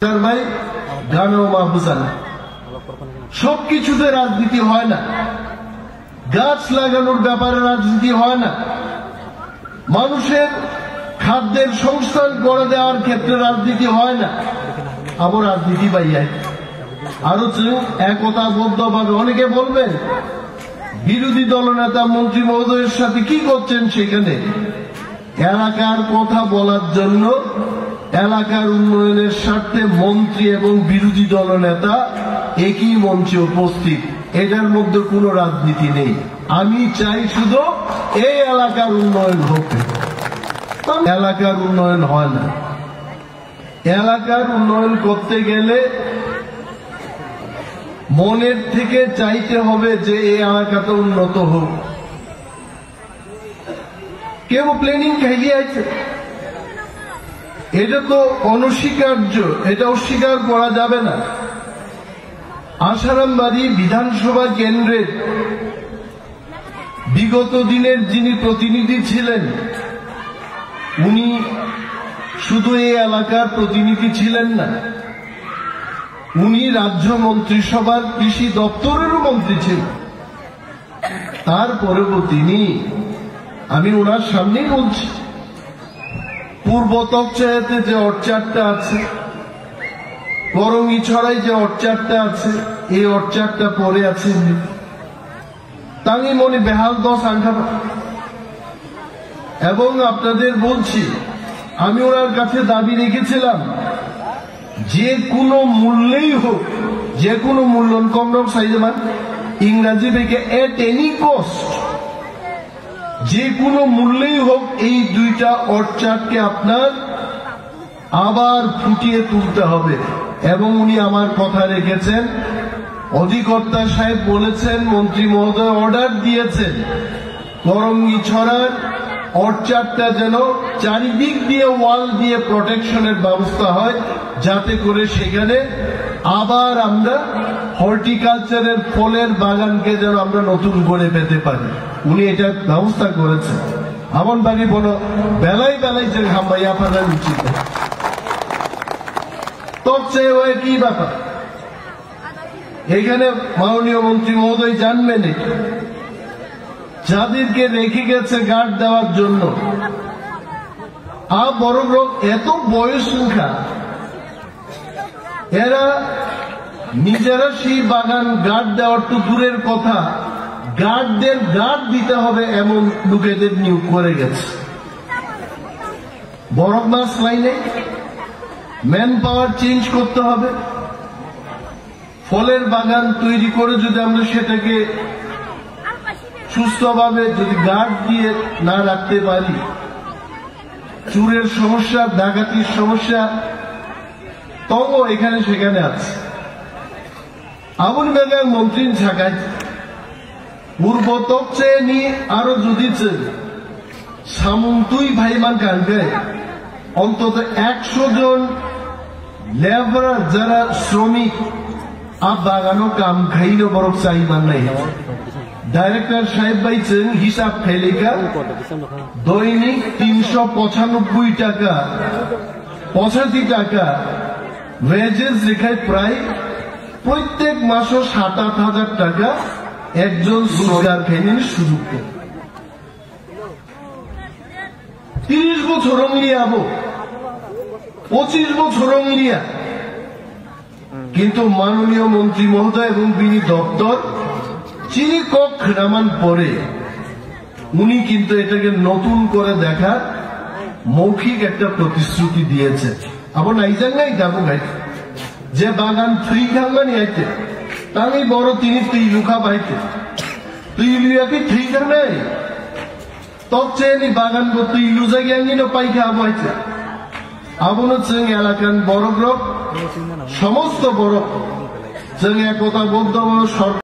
ভাই গ্রামেও মাহফুজ আনা সবকিছুতে রাজনীতি হয় না। গাছ লাগানোর ব্যাপারে রাজনীতি হয় না। মানুষের খাদ্যের সংস্থান করে দেওয়ার ক্ষেত্রে রাজনীতি হয় না। আবার রাজনীতি বাইয়ায় আরো একতাবদ্ধভাবে অনেকে বলবেন বিরোধী দলনেতা মন্ত্রী মহোদয়ের সাথে কি করছেন সেখানে। এলাকার কথা বলার জন্য এলাকার উন্নয়নের স্বার্থে মন্ত্রী এবং বিরোধী দলনেতা একই মঞ্চে উপস্থিত, এটার মধ্যে কোনো রাজনীতি নেই। আমি চাই শুধু এই এলাকার উন্নয়ন হোক। এলাকার উন্নয়ন হয় না। এলাকার উন্নয়ন করতে গেলে মনের থেকে চাইতে হবে যে এই এলাকাটা উন্নত হোক। কেউ প্ল্যানিং খাইয়ে আছে, এটা তো অনস্বীকার্য, এটা অস্বীকার করা যাবে না। আসারামবাড়ি বিধানসভা কেন্দ্রের বিগত দিনের যিনি প্রতিনিধি ছিলেন, উনি শুধু এই এলাকার প্রতিনিধি ছিলেন না, উনি রাজ্য মন্ত্রিসভার কৃষি দপ্তরেরও মন্ত্রী ছিলেন। তারপরেও তিনি, আমি ওনার সামনেই বলছি, পূর্ব তকচায়াতে যে অর্চারটা আছে, করঙ্গিছড়ায় যে অর্চারটা আছে, এই অর্চারটা পরে আছে তাঙ্গি মনে বেহাল দশ আঙ্কা। এবং আপনাদের বলছি, আমি ওনার কাছে দাবি রেখেছিলাম যে কোনো মূল্যেই হোক, যে কোনো মূল্য কম রকম সাইজে মান ইংরাজি থেকে এট এনি কস্ট, যে কোনো মূল্যেই হোক এই দুইটা অর্চার্ডকে আপনার আবার ফুটিয়ে তুলতে হবে। এবং উনি আমার কথা রেখেছেন, অধিকর্তা সাহেব বলেছেন, মন্ত্রী মহোদয় অর্ডার দিয়েছেন করঙ্গিছড়ার অর্চার্ডটা যেন চারিদিক দিয়ে ওয়াল দিয়ে প্রোটেকশনের ব্যবস্থা হয়, যাতে করে সেখানে আবার আমরা হর্টিকালচারের ফলের বাগানকে যেন আমরা নতুন করে পেতে পারি। উনি এটা ব্যবস্থা করেছেন। আমন বাড়ি বলো বেলায় বেলায় যে ঘামাইয়া ফেলা উচিত। তোর চেয়ে ওই কি ব্যাপার, এখানে মাননীয় মন্ত্রী মহোদয় জানবেন, যাদেরকে রেখে গেছে গার্ড দেওয়ার জন্য, বড় লোক এত বয়স সংখ্যা, এরা নিজেরা সেই বাগান গার্ড দেওয়ার তো দূরের কথা, গার্ডদের গার্ড দিতে হবে এমন লোকেদের নিয়োগ করে গেছে। বরফ মাস লাইনে ম্যান পাওয়ার চেঞ্জ করতে হবে। ফলের বাগান তৈরি করে যদি আমরা সেটাকে সুস্থভাবে যদি গার্ড দিয়ে না রাখতে পারি, চুরের সমস্যা, ডাকাতির সমস্যা তবু এখানে সেখানে আছে। আবুল বেগার মন্ত্রী ছাকায় পূর্ব তক চেয়ে নিয়ে আরো যদি সামন্তুই ভাইমান কানবে অন্তত 100 জন লেবারার, যারা শ্রমিক বাগানো কাম খাইল বরফ চাইমান নাই। ডাইরেক্টর সাহেব বাইছেন হিসাব খাইলেকা দৈনিক 395 টাকা 85 টাকা ওয়েজেস রেখায়, প্রায় প্রত্যেক মাসে 7-8 হাজার টাকা একজন রোজগার খাইলেন সুযোগ। 30 বছর মিলিয়ে আবো 25 বছর মিলিয়া, কিন্তু মাননীয় মন্ত্রী মহোদয় এবং বিনি দপ্তর চিনি কক নামান পরে উনি কিন্তু এটাকে নতুন করে দেখার মৌখিক একটা প্রতিশ্রুতি দিয়েছে। আবার নাইজান নাই যাবো গাই যে বাগান থুই খাঙ্গানি আইতে তাই বড় তিনি তুই লুকা পাইতে তুই লুয়াকে থুই খাং নাই তক চেয়ে বাগান তুই লুজা গিয়ে পাই খাবো আইতে। আবন চেং এলাকান বড় গ্রহ সমস্ত বড় চেং একতা বদ্ধ সরকার